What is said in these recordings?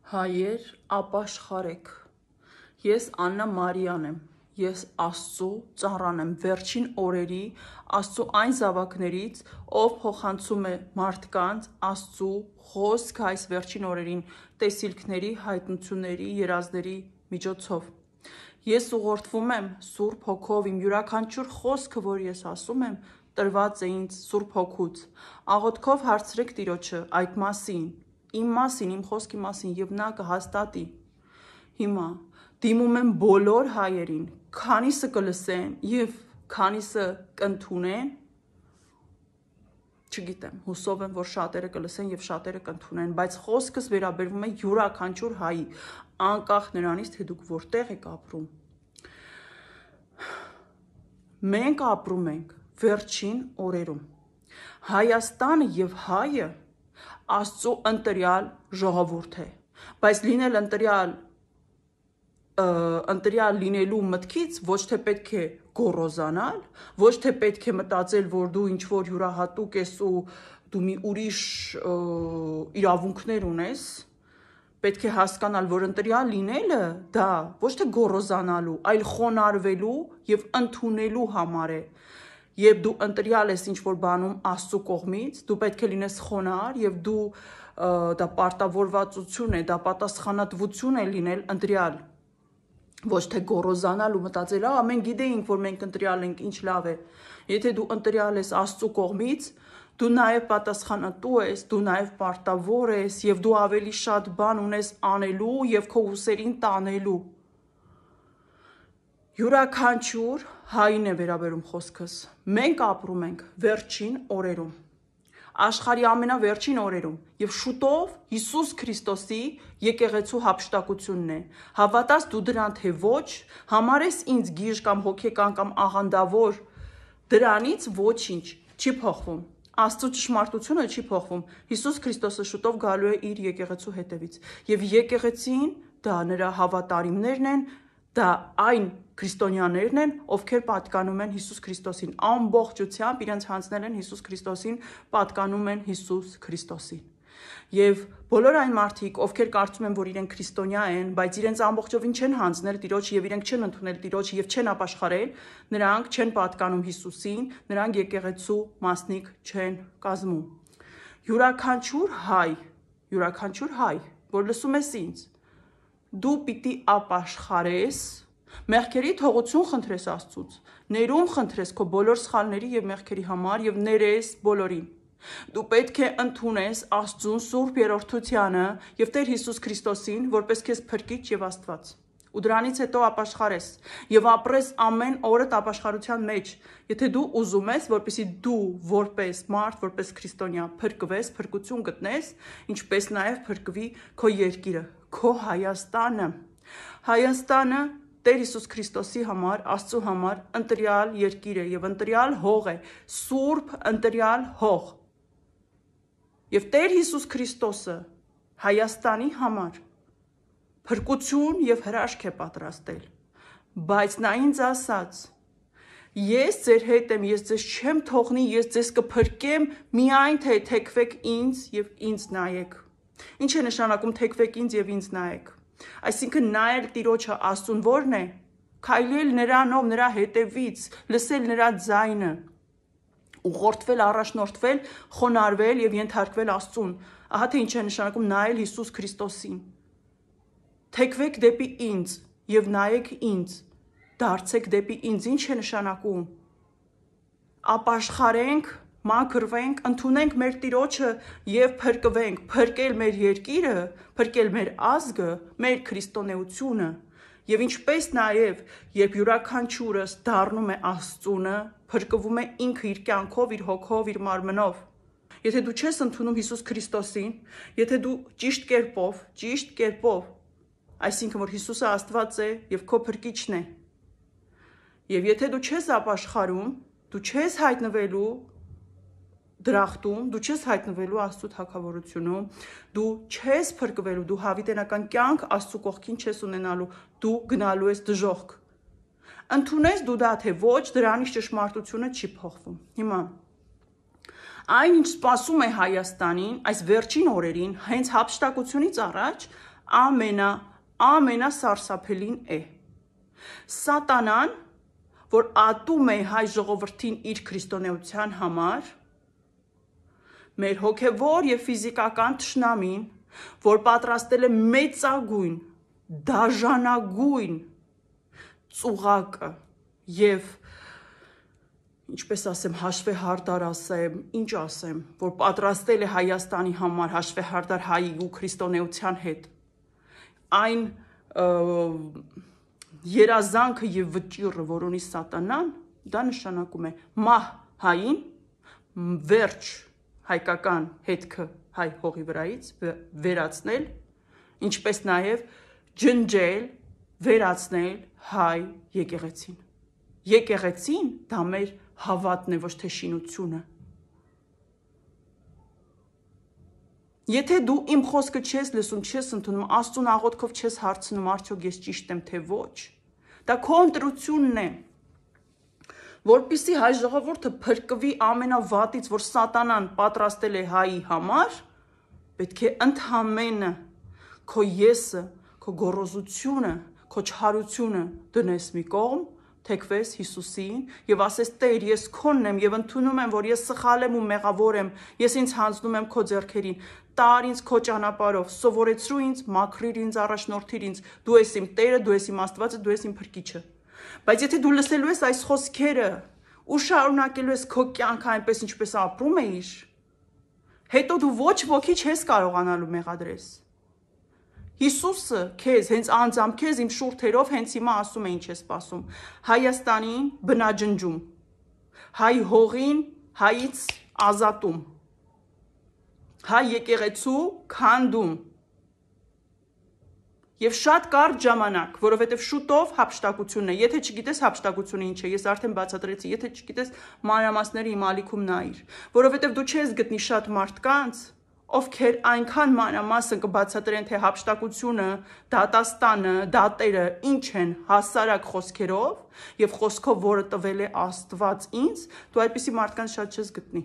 Հայեր, ապաշխարեք, ես Աննա Մարիան եմ, ես Աստծու ծառան եմ, վերջին օրերի Աստծու այն զավակներից, ով փոխանցում է մարդկանց Աստծու խոսք այս վերջին օրերին տեսիլքների, հայտնությունների, երազների միջոցով։ Ես ուղղորդվում եմ Սուրբ Հոգով, իմ յուրաքանչյուր խոսքը, որ ես ասում եմ, տրված է ինձ Սուրբ Հոգուց։ Աղոթքով հարցրեք Տիրոջը այդ մասին, իմ մասին, իմ խոսքի մասին, եւ նա կհաստատի։ Հիմա դիմում եմ բոլոր հայերին, քանիսը կլսեն եւ քանիսը կընդունեն, չգիտեմ, հուսով եմ, որ շատերը կլսեն եւ շատերը կընդունեն, բայց խոսքս վերաբերվում է յուրաքանչյուր հայի, անկախ նրանից, թե դուք որտեղ եք ապրում։ Մենք ապրում ենք վերջին օրերում։ Հայաստանը եւ հայը Աստծու ընտրյալ ժողովուրդ է, բայց լինել ընտրյալ լինելու մտքից ոչ թե պետք է գոռոզանալ, ոչ թե պետք է մտածել, որ դու ինչ-որ յուրահատուկ ես ու դու մի ուրիշ իրավունքներ ունես, պետք է հասկանալ, որ ընտրյալ լինելը դա ոչ թե գոռոզանալու, այլ խոնարհվելու եւ ընդունելու համար է։ Երբ դու ընտրյալ ես ինչ-որ բանում Աստծու կողմից, դու պետք է լինես խոնարհ եւ դու դա պարտավորվածություն է, դա պատասխանատվություն է լինել ընտրյալ։ Ոչ թե գոռոզանալ ու մտածել, մենք գիտեինք, որ մենք ընտրյալ ենք, ինչ լավ է։ Եթե դու ընտրյալ ես Աստծու կողմից, դու նաեւ պատասխանատու ես, դու նաեւ պարտավոր ես եւ դու ավելի շատ բան ունես անելու եւ քո ուսերին տանելու։ Յուրաքանչյուր հային է վերաբերում խոսքս։ Մենք ապրում ենք վերջին օրերում, աշխարհի ամենավերջին օրերում եւ շուտով Հիսուս Քրիստոսի եկեղեցու հափշտակությունն է։ Հավատաս դու դրան թե ոչ, համարես ինձ գիժ կամ հոգեկան կամ աղանդավոր, դրանից ոչինչ չի փոխվում։ Աստծո ճշմարտությունը չի փոխվում։ Հիսուս Քրիստոսը շուտով գալու է իր եկեղեցու հետևից եւ եկեղեցին դա նրա հավատարիմներն են, դա այն քրիստոնյաներն են, ովքեր պատկանում են Հիսուս Քրիստոսին, ամբողջությամբ իրենց հանձնել են Հիսուս Քրիստոսին, պատկանում են Հիսուս Քրիստոսին։ Եվ բոլոր այն մարդիկ, ովքեր կարծում են, որ իրենք քրիստոնյա են, բայց իրենց ամբողջովին չեն հանձնել Տիրոջ եւ իրենք չեն ընդունել Տիրոջ եւ չեն ապաշխարել, նրանք չեն պատկանում Հիսուսին, նրանք եկեղեցու մասնիկ չեն կազմում։ Յուրաքանչյուր հայ, որ լսում ես ինձ, դու պիտի ապաշխարես, մեղքերի թողություն խնդրես Աստծուց, ներում խնդրես քո բոլոր սխալների եւ մեղքերի համար եւ ներես բոլորին։ Դու պետք է ընդունես Աստծուն Սուրբ Երրորդությանը եւ Տեր Հիսուս Քրիստոսին, որպես քեզ փրկիչ եւ Աստված։ Ու դրանից հետո ապաշխարես եւ ապրես ամեն օրդ ապաշխարության մեջ, եթե դու ուզում ես, որպեսզի դու որպես մարդ, որպես քրիստոնյա փրկվես, փրկություն գտնես, ինչպես նաեւ փրկվի քո երկիրը, քո Հայաստանը։ Հայաստանը Տեր Հիսուս Քրիստոսի համար, Աստծու համար ընտրյալ երկիր է եւ ընտրյալ հող է, սուրբ ընտրյալ հող։ Եվ Տեր Հիսուս Քրիստոսը Հայաստանի համար փրկություն եւ հրաշք է պատրաստել, բայց նա ինձ ասաց. ես ձեր հետ եմ, ես ձեզ չեմ թողնի, ես ձեզ կփրկեմ, միայն թե թեքվեք ինձ եւ ինձ նայեք։ Ինչ է նշանակում թեքվեք ինձ եւ ինձ նայեք։ Այսինքն նայել Տիրոջը Աստծուն որն է, քայլել նրանով, նրա հետևից, լսել նրա ձայնը, ուղղորդվել, առաջնորդվել, խոնարհվել եւ ենթարկվել Աստծուն։ Ահա թե ինչ է նշանակում նայել Հիսուս Քրիստոսին։ Թեքվեք դեպի ինձ եւ նայեք ինձ, դարձեք դեպի ինձ, ինչ է նշանակում։ Ապաշխարենք, մաքրվենք, ընդունենք մեր Տիրոջը եւ փրկվենք, փրկել մեր երկիրը, փրկել մեր ազգը, մեր քրիստոնեությունը։ Եվ ինչպես նաեւ, երբ յուրաքանչյուրս դառնում է Աստծունը, փրկվում է ինքը իր կյանքով, իր հոգով, իր մարմնով։ Եթե դու չես ընդունում Հիսուս Քրիստոսին, եթե դու ճիշտ կերպով, այսինքն որ Հիսուսը Աստված է եւ քո փրկիչն է։ Եվ եթե դու չես ապաշխարում, դու չես հայտնվելու դրախտում, դու չես հայտնվելու Աստծո թագավորությունում, դու չես փրկվելու, դու հավիտենական կյանք Աստծո կողքին չես ունենալու, դու գնալու ես դժոխք։ Ընդունես դու դա թե ոչ, դրանից ճշմարտությունը չի փոխվում։ Հիմա այն ինչ սպասում է Հայաստանին այս վերջին օրերին, հենց հափշտակությունից առաջ, ամենասարսափելին է։ Սատանան, որ ատում է հայ ժողովրդին իր քրիստոնեության համար, մեր հոգևոր եւ ֆիզիկական թշնամին, որ պատրաստել է մեծագույն, դաժանագույն ծուղակը եւ ինչպես ասեմ, հաշվեհարդար ասեմ, ինչ ասեմ, որ պատրաստել է Հայաստանի համար հաշվեհարդար հայի ու քրիստոնեության հետ, այն երազանքը եւ վճիռը, որ ունի սատանան, դա նշանակում է մահ հային, վերջ հայկական հետքը հայ հողի վրայից վերացնել, ինչպես նաեւ ջնջել, վերացնել հայ եկեղեցին։ Եկեղեցին դա մեր հավատն է, ոչ թե շինությունը։ Եթե դու իմ խոսքը չես լսում, չես ընդունում, Աստծուն աղոթքով չես հարցնում, արդյոք ես ճիշտ եմ, թե ոչ, դա քո ընտրությունն է, որպեսզի հայ ժողովուրդը փրկվի ամենավատից, որ սատանան պատրաստել է հայի համար, պետք է ընդհանրապես քո եսը, քո գոռոզությունը, քո չարությունը դնես մի կողմ, թեքվես Հիսուսին եւ ասես Տեր, ես քոնն եմ եւ ընդունում եմ, որ ես սխալ եմ ու մեղավոր եմ, ես ինձ հանձնում եմ քո ձեռքերին, տար ինձ քո ճանապարհով, սովորեցրու ինձ, մաքրիր ինձ, առաջնորդիր ինձ, դու ես իմ Տերը, դու ես իմ Աստվածը, դու ես իմ Փրկիչը։ Բայց եթե դու լսելու ես այս խոսքերը ու շարունակելու ես քո կյանքը այնպես ինչպես ապրում էիր, հետո դու ոչ ոքի չես կարողանալու մեղադրես։ Հիսուսը քեզ, հենց անձամբ քեզ իմ շուրթերով հենց հիմա ասում է ինչ է սպասում։ Հայաստանին բնաջնջում, հայ հողին հայից ազատում, հայ եկեղեցու քանդում։ Եվ շատ կարճ ժամանակ, որովհետև շուտով հափշտակությունն է։ Եթե չգիտես հափշտակությունը ինչ է, ես արդեն բացատրեցի, եթե չգիտես մանրամասները իմ ալիքում նայիր, որովհետև դու չես գտնի շատ մարդկանց, ովքեր այնքան մանրամասն կբացատրեն, թե հափշտակությունը, դատաստանը, դատերը ինչ են հասարակ խոսքերով եւ խոսքով, որը տվել է Աստված ինձ, դու այդպիսի մարդկանց շատ չես գտնի։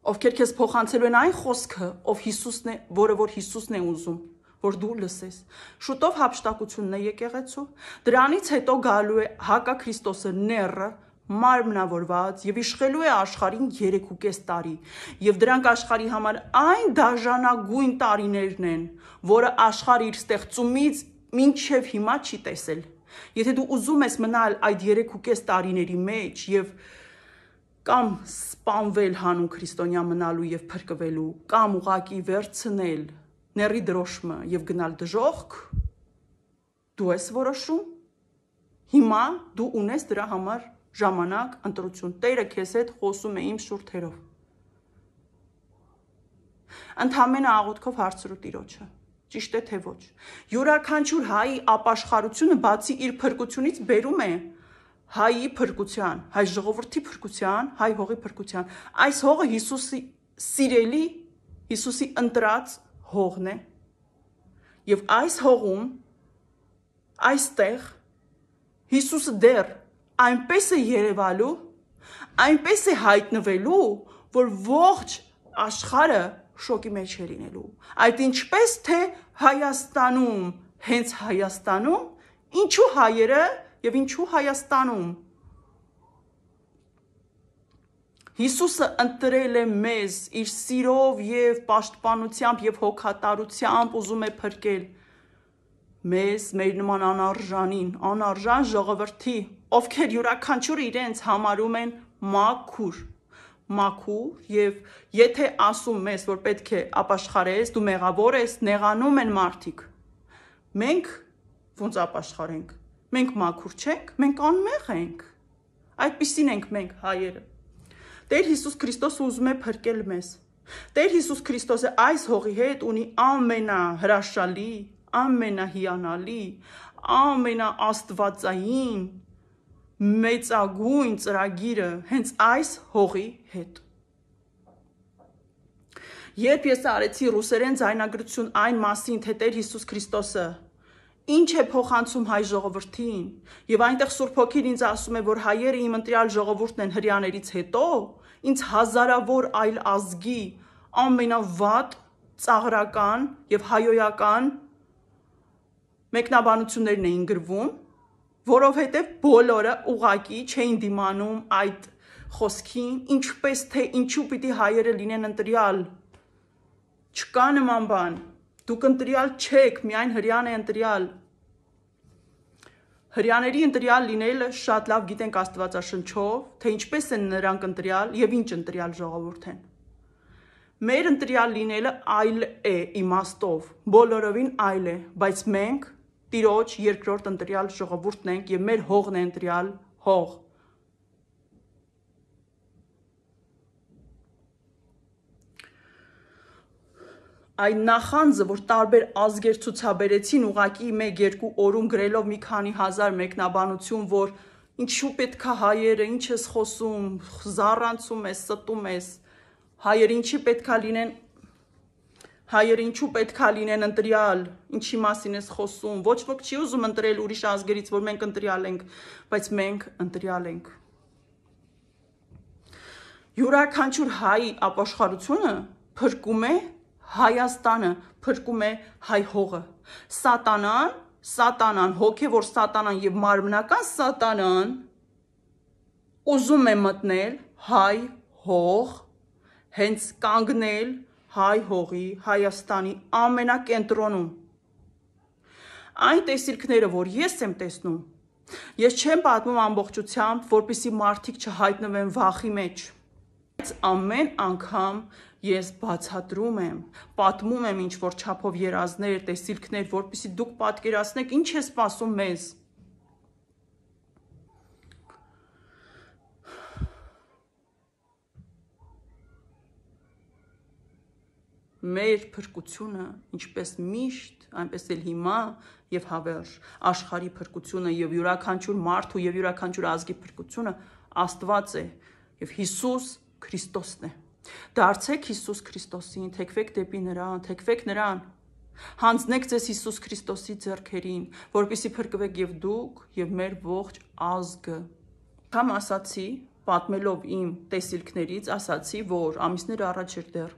Ովքեր քեզ փոխանցելու են այն խոսքը, որը որ Հիսուսն է ուզում, որ դու լսես։ Շուտով հափշտակությունն է եկեղեցու, դրանից հետո գալու է հակաքրիստոսը նեռը, մարմնավորված եւ իշխելու է աշխարհին 3.5 տարի, եւ դրանք աշխարհի համար այն դաժանագույն տարիներն են, որը աշխարհը իր ստեղծումից մինչեւ հիմա չի տեսել։ Եթե դու ուզում ես մնալ այդ 3.5 տարիների մեջ եւ կամ սպանվել հանուն քրիստոնյա մնալու եւ փրկվելու, կամ ուղակի վերցնել ների դրոշմը եւ գնալ դժոխք, դու ես որոշում։ Հիմա դու ունես դրա համար ժամանակ, ընտրություն։ Տերը քեզ հետ խոսում է իմ շուրթերով։ Ընդհանրապես աղոթքով հարցրու Տիրոջը, ճիշտ է թե ոչ։ Յուրաքանչյուր հայի ապաշխարությունը բացի իր փրկությունից բերում է հայի փրկության, հայ ժողովրդի փրկության, հայ հողի փրկության։ Այս հողը Հիսուսի սիրելի, Հիսուսի ընտրած հողն է։ Եվ այս հողում, այստեղ Հիսուսը դեռ այնպես է երևալու, այնպես է հայտնվելու, որ ողջ աշխարհը շոկի մեջ է լինելու։ Այդ ինչպես թե Հայաստանում, հենց Հայաստանում, ինչու հայերը եւ ինչու Հայաստանում։ Հիսուսը ընտրել է մեզ իր սիրով եւ պաշտպանությամբ եւ հոգատարությամբ ուզում է փրկել մեզ, մեր նման անարժան ժողովրդի, ովքեր յուրաքանչյուրը իրենց համարում են մաքուր եւ եթե ասում ես, որ պետք է ապաշխարես, դու մեղավոր ես, նեղանում են մարդիկ։ Մենք ոնց ապաշխարենք։ Մենք մաքուր չենք, մենք անմեղ ենք։ Այդպիսին ենք մենք հայերը։ Տեր Հիսուս Քրիստոսը ուզում է փրկել մեզ։ Տեր Հիսուս Քրիստոսը այս հողի հետ ունի ամենահրաշալի, ամենահիանալի, ամենաաստվածային, մեծագույն ծրագիրը հենց այս հողի հետ։ Երբ ես արեցի ռուսերեն ձայնագրություն այն մասին, թե Տեր Հիսուս Քրիստոսը ինչ է փոխանցում հայ ժողովրդին, եւ այնտեղ Սուրբ Հոգին ինձ ասում է, որ հայերը իմ ընտրյալ ժողովուրդն են հրեաներից հետո, ինձ հազարավոր այլ ազգի ամենավատ ծաղրական եւ հայոյական մեկնաբանություններն էին գրվում, որովհետեւ բոլորը ուղակի չէին դիմանում այդ խոսքին, ինչպես թե ինչու պիտի հայերը լինեն ընտրյալ։ Չկա նման բան։ Դուք ընտրյալ չեք, միայն հրյան է ընտրյալ։ Հրյաների ընտրյալ լինելը շատ լավ գիտենք Աստվածաշնչով, թե ինչպես են նրանք ընտրյալ եւ ինչ ընտրյալ ժողովուրդ են։ Մեր ընտրյալ լինելը այլ է իմաստով, բոլորովին այլ է, բայց մենք Տիրոջ երկրորդ ընտրյալ ժողովուրդն ենք եւ մեր հողն է ընտրյալ հող։ Այն նախանձը, որ տարբեր ազգեր ցուցաբերեցին ուղակի 1-2 օրում գրելով մի քանի հազար մեկնաբանություն, որ ինչու պետքա հայերը, ինչ ես խոսում, զառանցում ես, ստում ես, հայերը ինչի պետքա լինեն, հայերը ինչու պետքա լինեն ընտրյալ, ինչի մասին ես խոսում, ոչ ոք չի ուզում ընտրել ուրիշ ազգերից, որ մենք ընտրյալ ենք, բայց մենք ընտրյալ ենք։ Յուրաքանչյուր հայ ապաշխարությունը փրկում է Հայաստանը, փրկում է հայ հողը։ Սատանան, հոգևոր սատանան եւ մարմնական սատանան ուզում է մտնել հայ հող, հենց կանգնել հայ հողի, Հայաստանի ամենակենտրոնում։ Այն տեսիլքները, որ ես եմ տեսնում, ես չեմ պատմում ամբողջությամբ, որպեսզի մարդիկ չհայտնվեն վախի մեջ։ Բայց ամեն անգամ ես բացատրում եմ, պատմում եմ ինչ-որ չափով երազներ, տեսիլքներ, որպեսզի դուք պատկերացնեք ինչ է սպասում մեզ։ Մեր փրկությունը, ինչպես միշտ, այնպես էլ հիմա եւ հավերժ, աշխարհի փրկությունը եւ յուրաքանչյուր մարդու եւ յուրաքանչյուր ազգի փրկությունը Աստված է եւ Հիսուս Քրիստոսն է։ Դարձեք Հիսուս Քրիստոսին, թեքվեք դեպի նրան, հանձնեք ձեզ Հիսուս Քրիստոսի ձեռքերին, որպեսզի փրկվեք եւ դուք եւ մեր ողջ ազգը։ Կամ ասացի, պատմելով իմ տեսիլքներից, ասացի, որ ամիսներ առաջ էր դեռ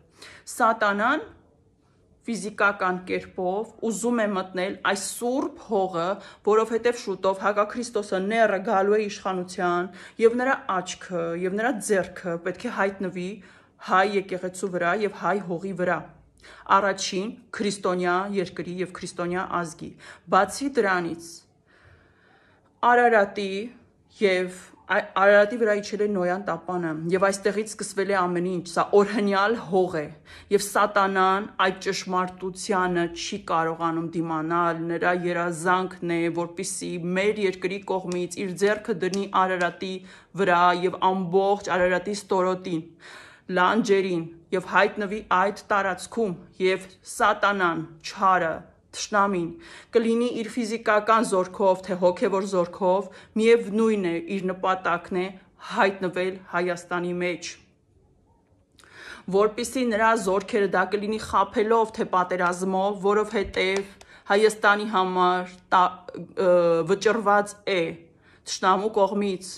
Սատանան ֆիզիկական կերպով ուզում է մտնել այս սուրբ հողը, որովհետև շուտով Հակաքրիստոսը նեռը գալու է իշխանության եւ նրա աչքը եւ նրա ձեռքը պետք է հայտնվի հայ եկեղեցու վրա եւ հայ հողի վրա։ Առաջին քրիստոնյա երկրի եւ քրիստոնյա ազգի։ Բացի դրանից Արարատի վրա իջել է Նոյան տապանը եւ այստեղից սկսվել է ամեն ինչ, սա օրհնյալ հող է եւ Սատանան այդ ճշմարտությանը չի կարողանում դիմանալ, նրա երազանքն է, որպեսզի մեր երկրի կողմից իր ձեռքը դնի Արարատի վրա եւ ամբողջ Արարատի ստորոտին, լանջերին եւ հայտնվի այդ տարածքում եւ Սատանան, չարը, Թշնամին կլինի իր ֆիզիկական զորքով, թե հոգևոր զորքով, միևնույն է, իր նպատակն է հայտնվել Հայաստանի մեջ, որպեսզի նրա զորքերը դա կլինի խաբելով, թե պատերազմով, որովհետև Հայաստանի համար վճռված է թշնամու կողմից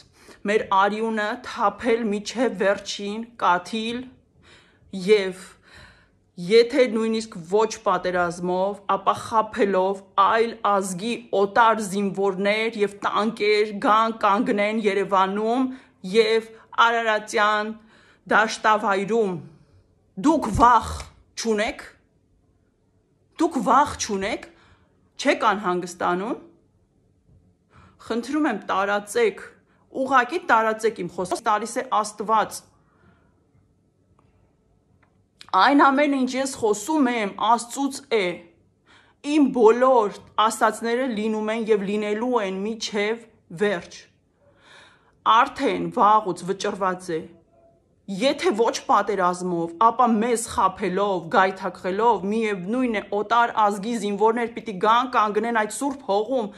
մեր արյունը թափել միջև վերջին կաթիլ եւ եթե նույնիսկ ոչ պատերազմով, ապա խաբելով այլ ազգի օտար զինվորներ եւ տանկեր գան կանգնեն Երևանում եւ Արարատյան դաշտավայրում։ Դուք վախ չունեք, չեք անհանգստանում։ Խնդրում եմ տարածեք, ուղղակի տարածեք իմ խոսքը, տալիս է Աստված։ Այն ամենը, ինչ ես խոսում եմ, Աստծուց է։ Իմ բոլոր ասածները լինում են եւ լինելու են միջև վերջ։ Արդեն վաղուց վճռված է։ Եթե ոչ պատերազմով, ապա մեզ խաբելով, գայթակղելով, միևնույն է օտար ազգի զինվորներ պիտի գան կանգնեն այդ սուրբ հողում,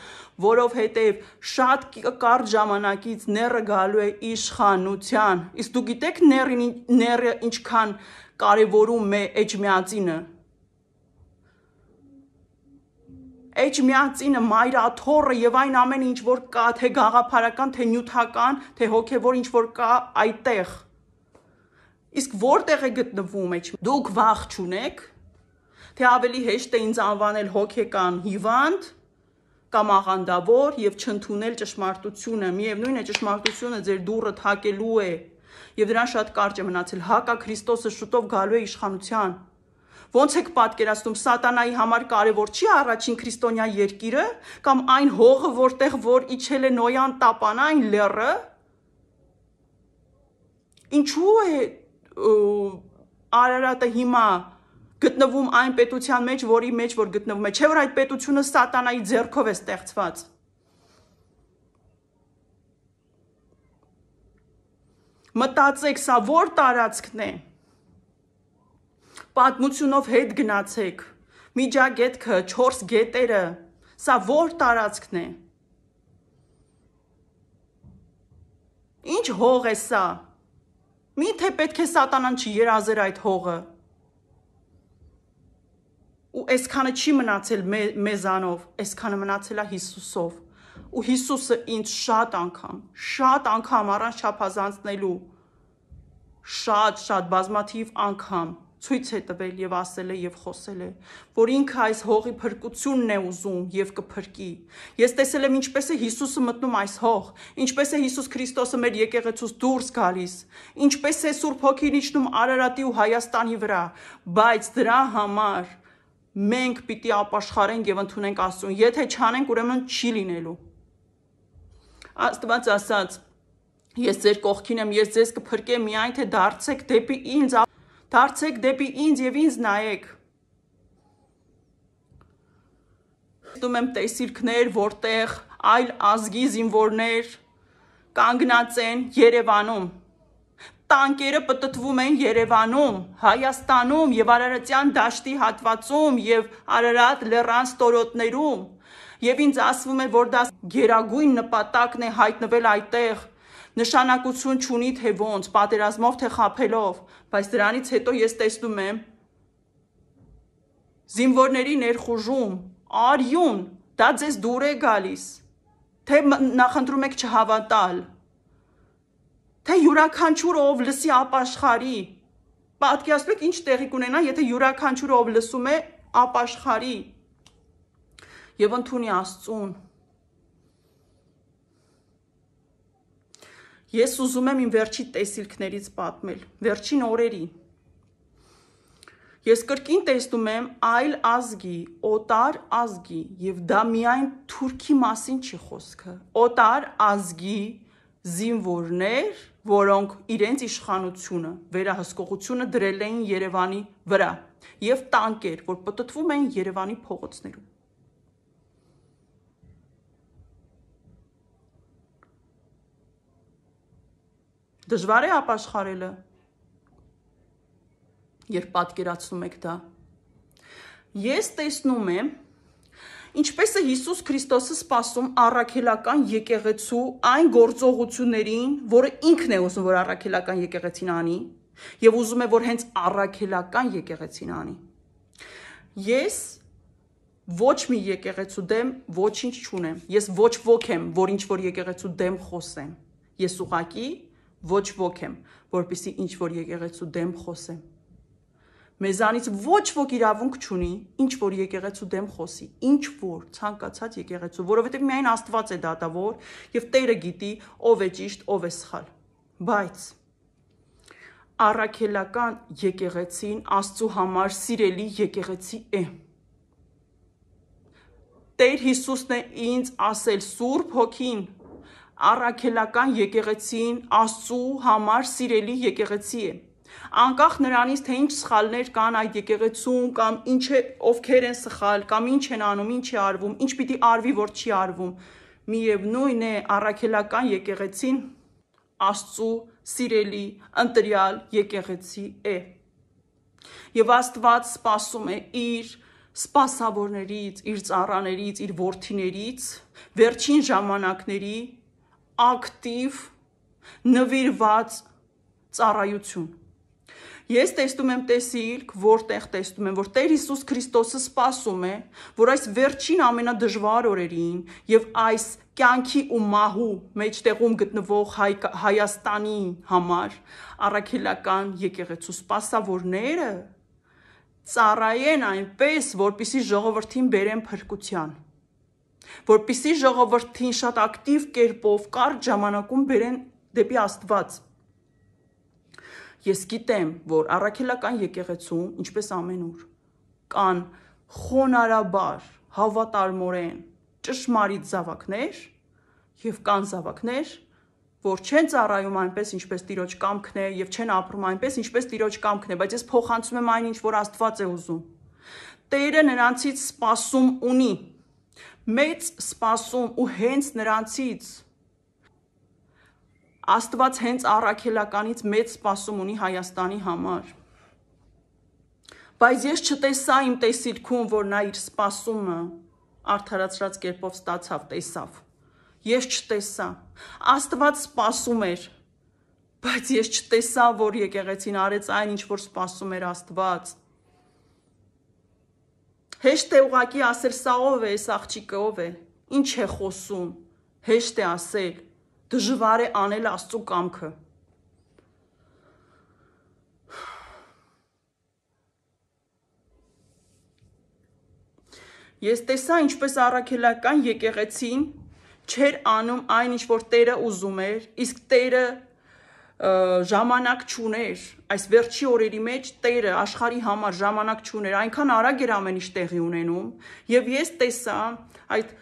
որովհետև շատ կարճ ժամանակից նեռը գալու է իշխանության։ Իսկ դու գիտեք նեռը ինչքան կարևորում է Էջմիածինը։ Էջմիածինը, մայրաթոռը եւ այն ամենը, ինչ որ կա, թե գաղափարական, թե նյութական, թե հոգեվոր, ինչ որ կա այդտեղ։ Իսկ որտեղ է գտնվում Էջմիածինը։ Դուք վախ չունեք, թե ավելի հեշտ է ինձ անվանել հոգեկան հիվանդ կամ աղանդավոր եւ չընդունել ճշմարտությունը։ Միևնույն է, ճշմարտությունը ձեր դուռը թակելու է եւ դրան շատ կարճ է մնացել։ Հակա Քրիստոսը շուտով գալու է իշխանության։ Ոնց եք պատկերացնում, սատանայի համար կարևոր չի առաջին քրիստոնյա երկիրը կամ այն հողը, որտեղ որ իջել է Նոյան տապանային լեռը։ Ինչու է Արարատը հիմա գտնվում այն պետության մեջ, որի մեջ որ գտնվում է, չէ՞ որ այդ պետությունը սատանայի ձեռքով է ստեղծված։ Մտածեք, սա որ տարածքն է։ Պատմությունով հետ գնացեք, Միջագետքը, 4 գետերը, սա որ տարածքն է։ Ինչ հող է սա։ Միթե պետք է սատանան չերազեր այդ հողը։ Ու այսքանը չի մնացել մեզանով, այսքանը մնացել է Հիսուսով։ Ու Հիսուսը ինձ շատ անգամ առանց չափազանցնելու, շատ բազմաթիվ անգամ ցույց է տվել եւ ասել է եւ խոսել է, որ ինքը այս հողի փրկությունն է ուզում եւ կփրկի։ Ես տեսել եմ ինչպես է Հիսուսը մտնում այս հող, ինչպես է Հիսուս Քրիստոսը մեր եկեղեցուց դուրս գալիս, ինչպես է Սուրբ Հոգին իջնում Արարատի ու Հայաստանի վրա, բայց դրա համար մենք պիտի ապաշխարենք եւ ընդունենք Աստծուն։ Եթե չանենք, ուրեմն չի լինելու։ Աստված ասաց. Ես ձեր կողքին եմ, ես ձեզ կփրկեմ, միայն թե դարձեք դեպի ինձ, դարձեք դեպի ինձ եւ ինձ նայեք։ Դու եմ տեսիլքներ, որտեղ այլ ազգի զինվորներ կանգնած են Երևանում։ Տանկերը պտտվում են Երևանում, Հայաստանում եւ Արարատյան դաշտի հատվածում եւ Արարատ լեռան ստորոտներում։ Եվ ինձ ասվում է, որ դա գերագույն նպատակն է հայտնվել այդտեղ, նշանակություն չունի թե ոնց, պատերազմով թե խաբելով, բայց դրանից հետո ես տեսնում եմ զինվորների ներխուժում, արյուն, դա ձեզ դուր է գալիս, թե նախընտրում եք չհավատալ, թե յուրաքանչյուր ով լսի ապաշխարի, պատկերացրեք ինչ տեղի կունենա, եթե յուրաքանչյուր ով լսում է ապաշխարի եւ ընդունի Աստծուն։ Ես ուզում եմ իմ վերջի տեսիլքներից պատմել, վերջին օրերի։ Ես կրկին տեսնում եմ այլ ազգի, օտար ազգի, եւ դա միայն Թուրքի մասին չի խոսքը, օտար ազգի զինվորներ, որոնք իրենց իշխանությունը, վերահսկողությունը դրել էին Երևանի վրա, եւ տանկեր, որ պտտվում էին Երևանի փողոցներում։ Դժվար է ապաշխարելը, երբ պատկերացնում եք դա։ Ես տեսնում եմ, ինչպես է Հիսուս Քրիստոսը սպասում առաքելական եկեղեցու այն գործողություններին, որը ինքն է ուզում, որ առաքելական եկեղեցին անի, եւ ուզում է, որ հենց առաքելական եկեղեցին անի։ Ես ոչ մի եկեղեցու դեմ ոչինչ չունեմ։ Ես ոչ ոք եմ, որ ինչ որ եկեղեցու դեմ խոսեմ։ Ես ուղղակի ոչ ոք եմ, որպեսզի ինչ որ եկեղեցու դեմ խոսեմ։ Մեզանից ոչ ոք իրավունք չունի ինչ որ եկեղեցու դեմ խոսի, ինչ որ ցանկացած եկեղեցու, որովհետև միայն Աստված է դատավոր եւ Տերը գիտի ով է ճիշտ, ով է սխալ։ Բայց առաքելական եկեղեցին Աստծո համար սիրելի եկեղեցի է։ Տեր Հիսուսն է ինձ ասել, Սուրբ Հոգին, առաքելական եկեղեցին Աստծո համար սիրելի եկեղեցի է։ Անկախ նրանից, թե ինչ սխալներ կան այդ եկեղեցում, կամ ինչ է, ովքեր են սխալ, կամ ինչ են անում, ինչ է արվում, ինչ պիտի արվի, որ չի արվում, միևնույն է, առաքելական եկեղեցին Աստծո սիրելի ընտրյալ եկեղեցի է։ Եվ Աստված սպասում է իր սպասավորներից, իր ծառաներից, իր որդիներից վերջին ժամանակների ակտիվ նվիրված ծառայություն։ Ես տեսնում եմ տեսիլք, որտեղ տեսնում եմ, որ Տեր Հիսուս Քրիստոսը սպասում է, որ այս վերջին ամենադժվար օրերին եւ այս կյանքի ու մահու մեջտեղում գտնվող Հայաստանի համար առաքելական եկեղեցու սպասավորները ծառայեն այնպես, որպեսզի ժողովրդին բերեն փրկության, որպեսզի ժողովրդին շատ ակտիվ կերպով կարճ ժամանակում բերեն դեպի Աստված։ Ես գիտեմ, որ առաքելական եկեղեցում, ինչպես ամենուր, կան խոնարհաբար, հավատարմորեն, ճշմարիտ զավակներ եւ կան զավակներ, որ չեն ծառայում այնպես, ինչպես Տիրոջ կամքն է եւ չեն ապրում այնպես, ինչպես Տիրոջ կամքն է, բայց ես փոխանցում եմ այն, ինչ որ Աստված է ուզում։ Տերը նրանցից սպասում ունի, մեծ սպասում ու հենց նրանցից Աստված հենց առաքելականից մեծ սպասում ունի Հայաստանի համար։ Բայց ես չտեսա իմ տեսիլքում, որ նա իր սպասումը արդարացրած կերպով ստացավ, տեսավ։ Ես չտեսա, Աստված սպասում էր, բայց ես չտեսա, որ եկեղեցին արեց այն, ինչ որ սպասում էր Աստված։ Հեշտ է ուղղակի ասել սա ով է, այս աղջիկը ով է, ինչ է խոսում, հեշտ է ասել, դժվար է անել Աստծու կամքը։ Ես տեսա, ինչպես առաքելական եկեղեցին չէր անում այն, ինչ որ Տերը ուզում էր, իսկ Տերը ժամանակ չուներ, այս վերջի օրերի մեջ Տերը աշխարհի համար ժամանակ չուներ, այնքան արագ էր ամեն ինչ տեղի ունենում, եւ ես տեսա այդ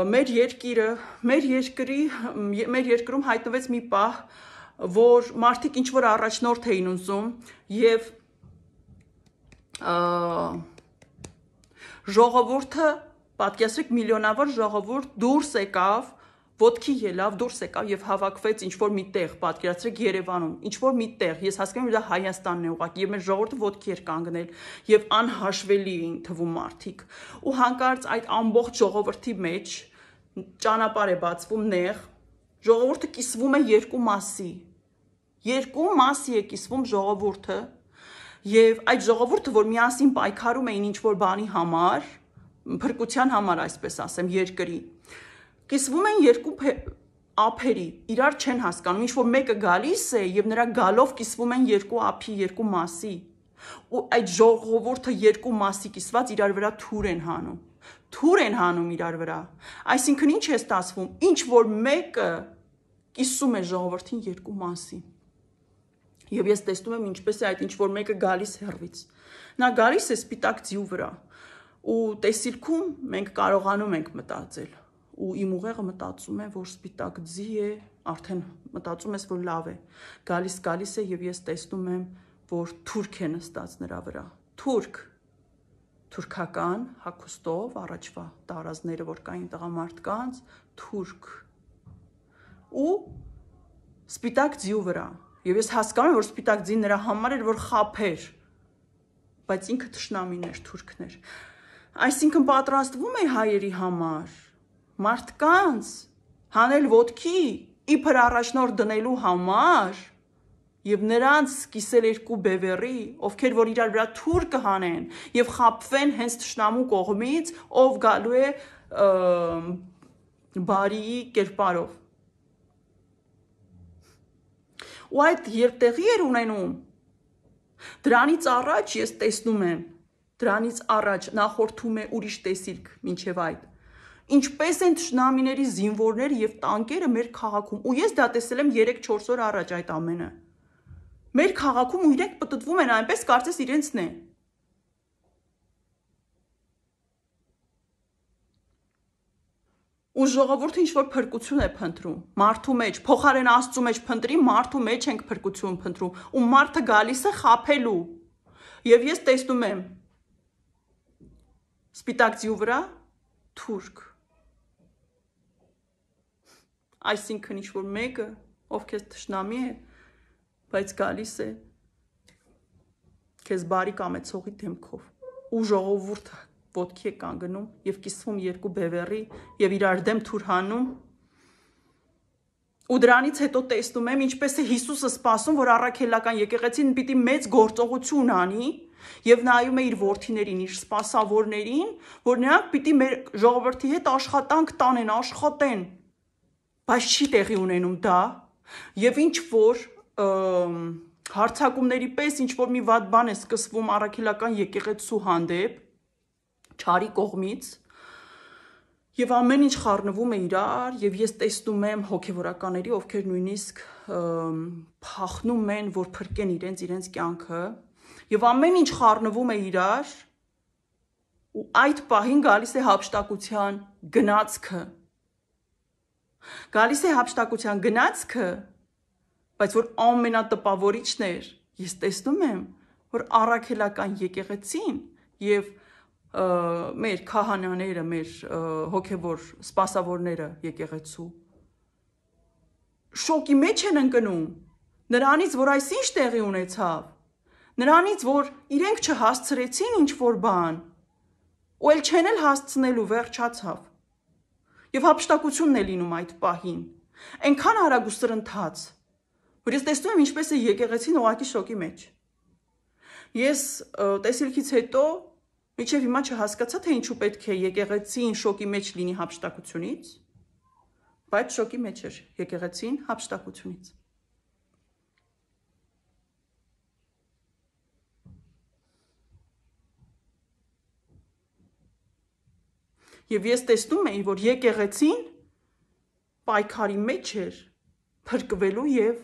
մեր երկրում հայտնվեց մի պահ, որ մարդիկ ինչ որ առաջնորդ էին ուզում եւ ժողովուրդը պատկերացրեք միլիոնավոր ժողովուրդ դուրս եկավ, ոտքի ելավ, դուրս եկավ եւ հավաքվեց ինչ որ մի տեղ, պատկերացրեք Երևանում, ինչ որ մի տեղ, ես հասկանում եմ դա Հայաստանն է ուղղակի, եւ մեր ժողովուրդը ոտքի էր կանգնել եւ անհաշվելի էին թվում մարդիկ։ Ու հանկարծ այդ ամբողջ ժողովրդի մեջ ճանապարհ է բացվում նեղ, ժողովուրդը կիսվում է երկու մասի։ Երկու մասի է կիսվում ժողովուրդը եւ այդ ժողովուրդը, որ միասին պայքարում էին ինչ որ բանի համար, փրկության համար, այսպես ասեմ, երկրի, կիսվում են երկու ափերի, իրար չեն հասկանում, ինչ որ մեկը գալիս է եւ նրա գալով կիսվում են երկու ափի, երկու մասի, ու այդ ժողովուրդը երկու մասի կիսված իրար վրա թուր են հանում իրար վրա, այսինքն ինչ է ստացվում, ինչ որ մեկը կիսում է ժողովրդին երկու մասի, եւ ես տեսնում եմ ինչպես է այդ ինչ որ մեկը գալիս հեռվից, նա գալիս է սպիտակ ձիու վրա, ու տեսիլքում մենք կարողանում ենք մտածել, ու իմ ուղեղը մտածում է, որ սպիտակ ձի է, արդեն մտածում ես, որ լավ է, գալիս է եւ ես տեսնում եմ, որ թուրք է նստած նրա վրա, թուրքական հագուստով, առաջվա տարազները, որ կային տղամարդկանց, թուրք, ու սպիտակ ձիու վրա, եւ ես հասկանում եմ, որ սպիտակ ձին նրա համար էր, որ խաբեր, բայց ինքը թշնամին էր, թուրքն էր, այսինքն պատրաստվում է հայերի համար, մարդկանց հանել ոտքի, իբր առաջնորդ դնելու համար եւ նրանց կիսել երկու բևեռի, ովքեր որ իրար վրա թուր կհանեն եւ խաբվեն հենց թշնամու կողմից, ով գալու է բարի կերպարով։ Ու այդ երբ տեղի էր ունենում, դրանից առաջ ես տեսնում եմ, դրանից առաջ նախորդում է ուրիշ տեսիլք մինչև այդ։ Ինչպես են թշնամիների զինվորները եւ տանկերը մեր քաղաքում, ու ես դա տեսել եմ 3-4 օր առաջ այդ ամենը։ Մեր քաղաքում ու իրենք պտտվում են այնպես, կարծես իրենցն է։ Ու ժողովուրդը ինչ որ փրկություն է փնտրում, մարդու մեջ, փոխարեն Աստծու մեջ փնտրի, մարդու մեջ ենք փրկություն փնտրում, ու մարդը գալիս է խաբելու։ Եվ ես տեսնում եմ սպիտակ ձիու վրա թուրք։ Այսինքն ինչ որ մեկը, ով քեզ թշնամի է, բայց գալիս է քեզ բարի կամեցողի դեմքով, ու ժողովուրդը ոտքի է կանգնում եւ կիսվում երկու բևեռի եւ իրար դեմ թուր հանում, ու դրանից հետո տեսնում եմ ինչպես է Հիսուսը սպասում, որ առաքելական եկեղեցին պիտի մեծ գործողություն անի եւ նայում է իր որդիներին, իր սպասավորներին, որ նրանք պիտի մեր ժողովրդի հետ աշխատանք տանեն, աշխատեն, բայց չի տեղի ունենում դա, եւ ինչ որ Հարցակումների պես ինչ որ մի վատ բան է սկսվում առաքելական եկեղեցու հանդեպ, չարի կողմից, եւ ամեն ինչ խառնվում է իրար, եւ ես տեսնում եմ հոգեվորականների, ովքեր նույնիսկ փախնում են, որ փրկեն իրենց կյանքը, եւ ամեն ինչ խառնվում է իրար, ու այդ պահին գալիս է հափշտակության գնացքը։ Գալիս է հափշտակության գնացքը, բայց որ ամենատպավորիչն էր, ես տեսնում եմ, որ առաքելական եկեղեցին եւ մեր քահանաները, մեր հոգևոր սպասավորները եկեղեցու շոկի մեջ են ընկնում նրանից, որ այս ինչ տեղի ունեցավ, նրանից, որ իրենք չհասցրեցին ինչ որ բան, ու էլ չեն էլ հասցնելու, վերջացավ։ Եվ հափշտակությունն է լինում այդ պահին, այնքան արագ ու սրընթաց, որ ես տեսնում եմ ինչպես է եկեղեցին ուղղակի շոկի մեջ։ Ես տեսիլքից հետո մինչև հիմա չհասկացա, թե ինչու պետք է եկեղեցին շոկի մեջ լինի հափշտակությունից, բայց շոկի մեջ էր եկեղեցին հափշտակությունից։ Եվ ես տեսնում էի, որ եկեղեցին պայքարի մեջ էր փրկվելու եւ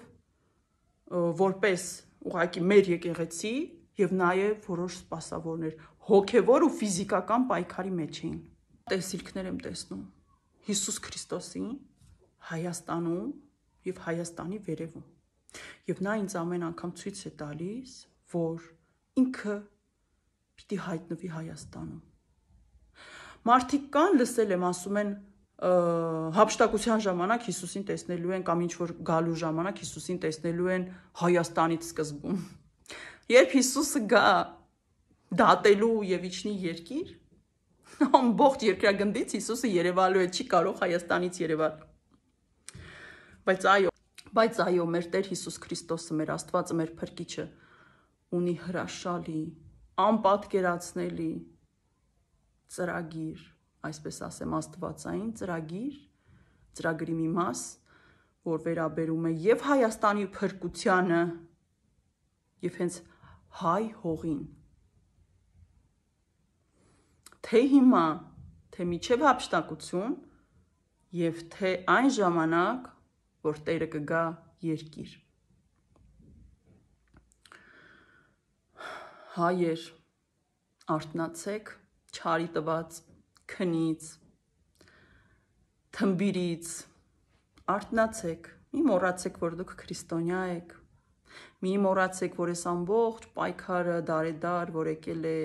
որպես ուղղակի մեր եկեղեցի եւ նաեւ որոշ սպասավորներ հոգեվոր ու ֆիզիկական պայքարի մեջ էին։ Տեսիլքներ եմ տեսնում Հիսուս Քրիստոսին Հայաստանում եւ Հայաստանի վերևում։ Եվ նա ինձ ամեն անգամ ցույց է տալիս, որ ինքը պիտի հայտնվի Հայաստանում։ Մարդիկ կան, լսել եմ, ասում են հափշտակության ժամանակ Հիսուսին տեսնելու են կամ ինչ որ գալու ժամանակ Հիսուսին տեսնելու են Հայաստանից սկզբում։ Երբ Հիսուսը գա դատելու եւ իջնի երկիր, ամբողջ երկրագնդից Հիսուսը երևալու է, չի կարող Հայաստանից երևալ։ Բայց այո, մեր Տեր Հիսուս Քրիստոսը, մեր Աստվածը, մեր Փրկիչը ունի հրաշալի, անպատկերացնելի ծրագիր, այսպես ասեմ, աստվածային ծրագրի մի մաս, որ վերաբերում է եւ Հայաստանի փրկությանը եւ հենց հայ հողին։ Թե հիմա, թե միջև հափշտակություն եւ թե այն ժամանակ, որ Տերը կգա երկիր։ Հայեր, արթնացեք չարի տված քնից, թմբիրից, արթնացեք, մի մոռացեք, որ դուք քրիստոնյա եք, մի մոռացեք, որ այս ամբողջ պայքարը դարեդար, որ եկել է,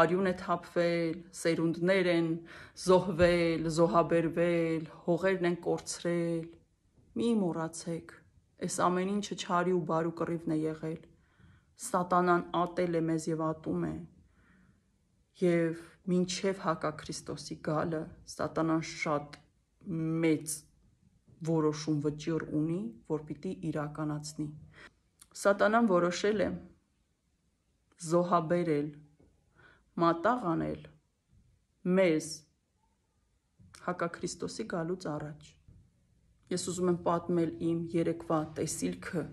արյուն է թափվել, սերունդներ են զոհվել, զոհաբերվել, հողերն են կորցրել, մի մոռացեք, այս ամեն ինչը չարի ու բարու կռիվն է եղել, սատանան ատել է մեզ եւ ատում է, եւ մինչև հակաքրիստոսի գալը սատանան շատ մեծ որոշում վճիռ ունի, որ պիտի իրականացնի։ Սատանան որոշել է զոհաբերել, մատաղ անել մեզ հակաքրիստոսի գալուց առաջ։ Ես ուզում եմ պատմել իմ երեկվա տեսիլքը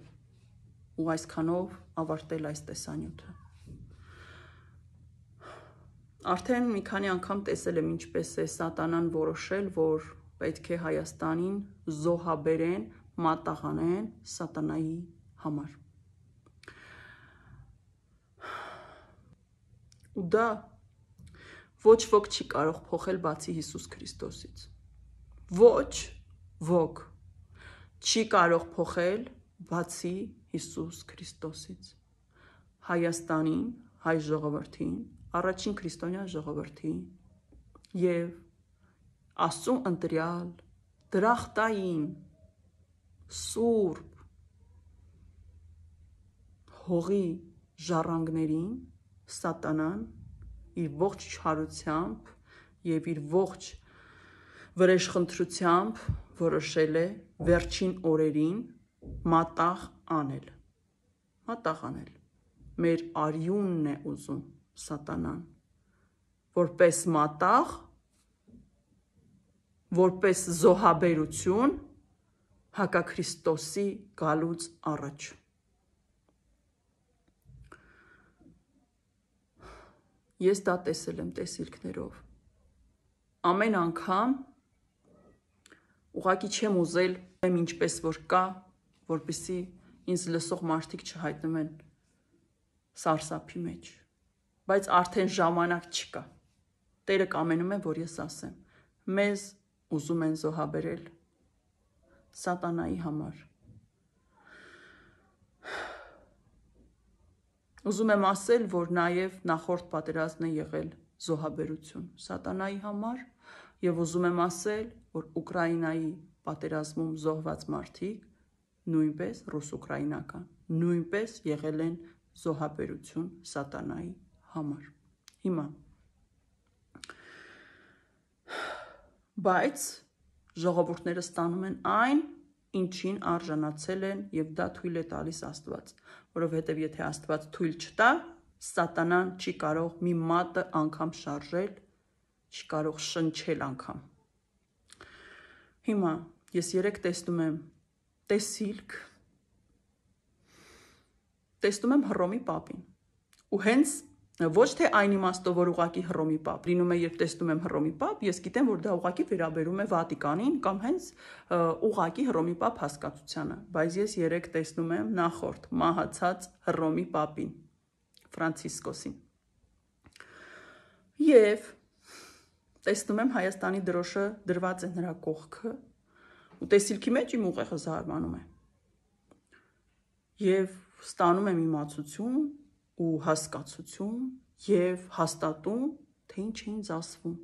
ու այսքանով ավարտել այս տեսանյութը։ Արդեն մի քանի անգամ տեսել եմ ինչպես է սատանան որոշել, որ պետք է Հայաստանին զոհաբերեն, մատաղանեն սատանայի համար։ Ու դա ոչ ոք չի կարող փոխել բացի Հիսուս Քրիստոսից։ Ոչ ոք չի կարող փոխել բացի Հիսուս Քրիստոսից։ Հայաստանին, հայ ժողովրդին, առաջին քրիստոնյա ժողովրդին եւ Աստծո ընտրյալ, դրախտային, սուրբ հողի ժառանգներին սատանան իր ողջ չարությամբ եւ իր ողջ վրեժխնդրությամբ որոշել է վերջին օրերին մատաղ անել։ Մատաղ անել։ Մեր արյունն է ուզում սատանան, որպես մատաղ, որպես զոհաբերություն հակաքրիստոսի գալուց առաջ։ Ես դա տեսել եմ տեսիլքներով։ Ամեն անգամ ուղղակի չեմ ուզել ինչպես որ կա, որպեսզի ինձ լսող մարդիկ չհայտնվեն սարսափի մեջ, բայց արդեն ժամանակ չկա։ Տերը կամենում է, որ ես ասեմ, մեզ ուզում են զոհաբերել սատանայի համար։ Ուզում եմ ասել, որ նաև նախորդ պատերազմն է եղել զոհաբերություն սատանայի համար, եւ ուզում եմ ասել, որ Ուկրաինայի պատերազմում զոհված մարդիկ նույնպես ռուս-ուկրաինական, նույնպես եղել են զոհաբերություն սատանայի համար։ Հիմա բայց ժողովուրդները ստանում են այն, ինչին արժանացել են, եւ դա թույլ է տալիս Աստված, որովհետեւ եթե Աստված թույլ չտա, սատանան չի կարող մի մատը անգամ շարժել, չի կարող շնչել անգամ։ Հիմա ես երեք տեսնում եմ տեսիլք, տեսնում եմ Հռոմի պապին, ու հենց ոչ թե այն իմաստով, որ ուղակի Հռոմի պապ, լինում է երբ տեսնում եմ Հռոմի պապ, ես գիտեմ, որ դա ուղակի վերաբերում է Վատիկանին կամ հենց ուղակի Հռոմի պապ հասկացությանը, բայց ես երեք տեսնում եմ նախորդ մահացած Հռոմի պապին, Ֆրանցիսկոսին։ Եվ տեսնում եմ Հայաստանի դրոշը դրված է նրա կողքը, ու տեսիլքի մեջ իմ ուղեղը զարմանում է։ Եվ ստանում եմ իմացություն ու հասկացություն եւ հաստատում, թե ինչ է ինձ ասվում։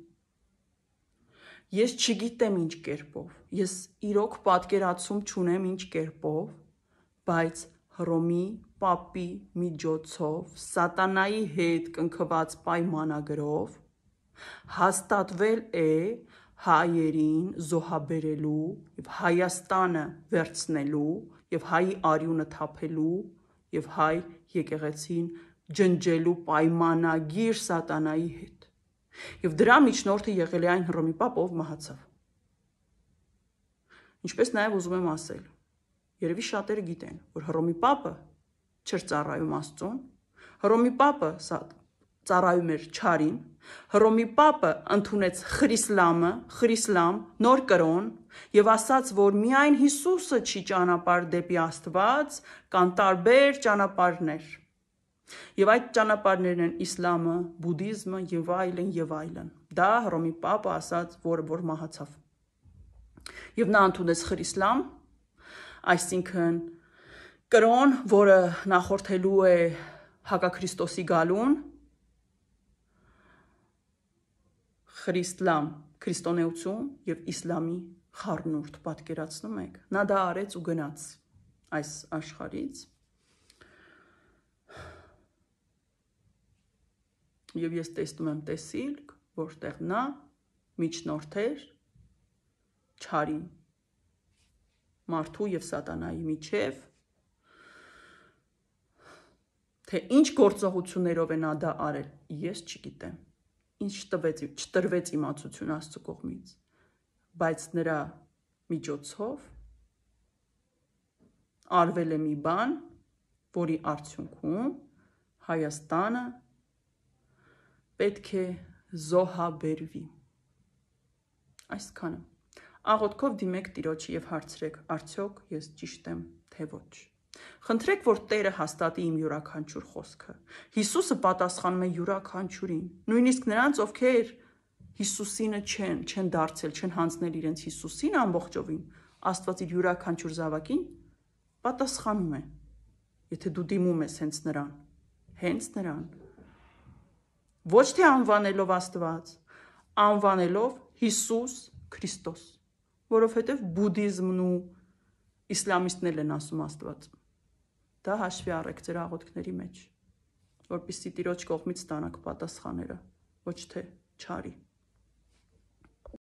Ես չգիտեմ ինչ կերպով, ես իրոք պատկերացում չունեմ ինչ կերպով, բայց Հռոմի պապի միջոցով, սատանայի հետ կնքված պայմանագրով հաստատվել է հայերին զոհաբերելու եւ Հայաստանը վերցնելու եւ հայի արյունը թափելու եւ հայ եկեղեցին ջնջելու պայմանագիր սատանայի հետ։ Եվ դրա միջնորդը եղել է այն Հռոմի պապ, ով մահացավ։ Ինչպես նաեւ ուզում եմ ասել, երևի շատերը գիտեն, որ Հռոմի պապը չէր ծառայում Աստծուն, Հռոմի պապը ծառայում էր չարին, Հռոմի պապը ընդունեց Խրիսլամ, նոր կրոն եւ ասաց, որ միայն Հիսուսը չի ճանապարհ դեպի Աստված, կան տարբեր ճանապարհներ։ Եվ այդ ճանապարհներն են իսլամը, բուդդիզմը եւ այլն եւ այլն։ Դա Հռոմի պապը ասաց, որ մահացավ։ Եվ նա ընդունեց Խրիսլամ, այսինքն կրոն, որը նախորդելու է հակաքրիստոսի գալուն, Խրիսլամ, քրիստոնեություն եւ իսլամի խառնուրդ պատկերացնում եք։ Նա դա արեց ու գնաց այս աշխարհից։ Եվ ես տեսնում եմ տեսիլք, որտեղ նա միջնորդ էր չարի մարդու եւ սատանայի միջև, թե ինչ գործողություններով է նա դա արել, ես չգիտեմ, ինչ չտրվեց իմացություն Աստծո կողմից, բայց նրա միջոցով արվել է մի բան, որի արդյունքում Հայաստանը պետք է զոհաբերվի։ Այսքանը։ Աղոթքով դիմեք Տիրոջը եւ հարցրեք, արդյոք ես ճիշտ եմ, թե ոչ։ Խնդրեք, որ Տերը հաստատի իմ յուրաքանչյուր խոսքը։ Հիսուսը պատասխանում է յուրաքանչյուրին, նույնիսկ նրանց, ովքեր Հիսուսինը չեն դարձել, չեն հանձնել իրենց Հիսուսին ամբողջովին, Աստված իր յուրաքանչյուր զավակին պատասխանում է, եթե դու դիմում ես հենց նրան, ոչ թե անվանելով Աստված, անվանելով Հիսուս Քրիստոս, որովհետև բուդդիզմն ու իսլամիստներն են ասում Աստված։ Դա հաշվի առեք ձեր աղոթքների մեջ, որպեսզի Տիրոջ կողմից ստանաք պատասխանները, ոչ թե չարի։